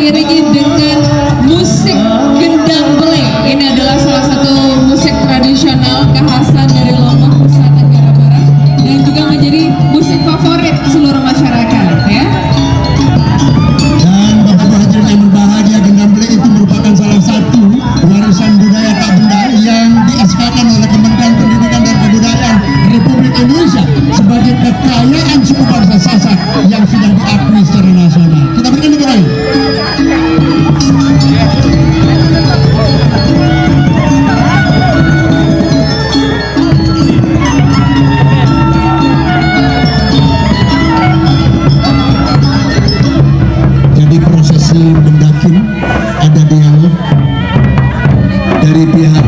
diiringi dengan musik gendang belek. Ini adalah salah satu musik tradisional kekhasan dari Lombok, Nusa Tenggara Barat, dan juga menjadi musik favorit seluruh masyarakat, ya. Dan Bapak hadirin yang berbahagia, gendang belek itu merupakan salah satu warisan budaya tak benda yang di-SK-kan oleh Kementerian Pendidikan dan Kebudayaan Republik Indonesia sebagai kekayaan suku bangsa Sasak yang sudah diakui secara nasional. Kita berikan tepuk tangan. Jadi prosesi mendakin ada dialog dari pihak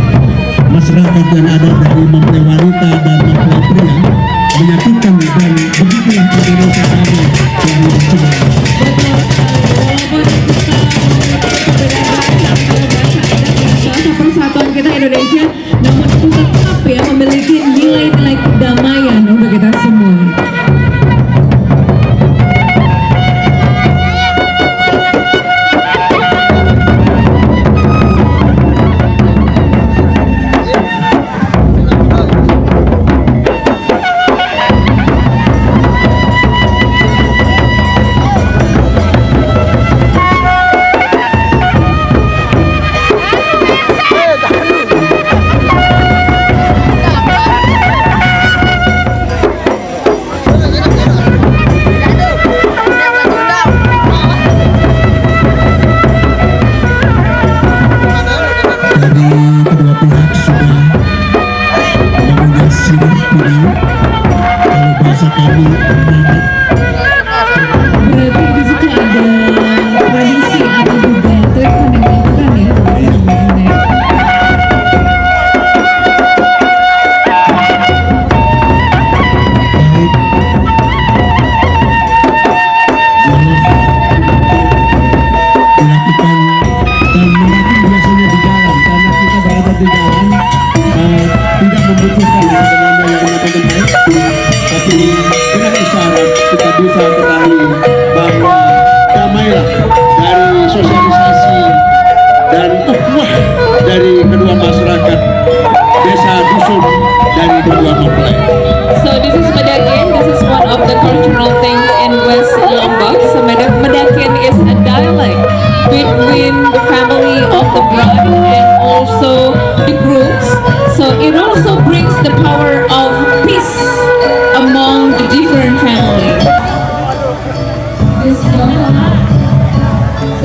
masyarakat yang ada dari mempelai wanita dan mempelai pria menyatukan, dan begitulah Indonesia kami yang dicoba. Persatuan kita Indonesia, namun tetap ya memiliki nilai-nilai kedamaian untuk kita semua. Dari kedua masyarakat desa dusun dari kedua mempelai. So this is Medakin. This is one of the cultural things in West Lombok. So Medakin is a dialect between the family of the bride and also the grooms. So it also brings the power of peace among the different families. This so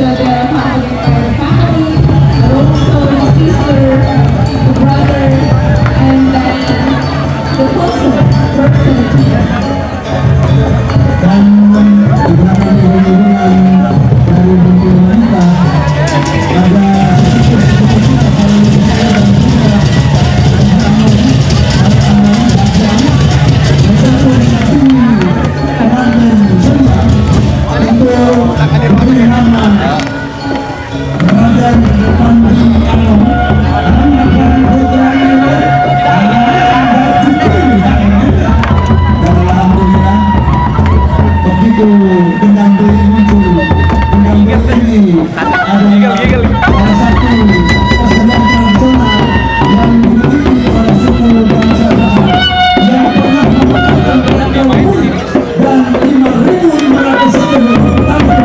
the family, also the sister, the brother, and then the closer person. Dan di belakang hubungan dari mempelai wanita ada gendang belek muncul. Gendang belek ini adalah salah satu kesenian tradisional yang dimiliki oleh suku bangsa Sasak yang pernah menggunakan beragam murid dan 5.500 kilo tanpa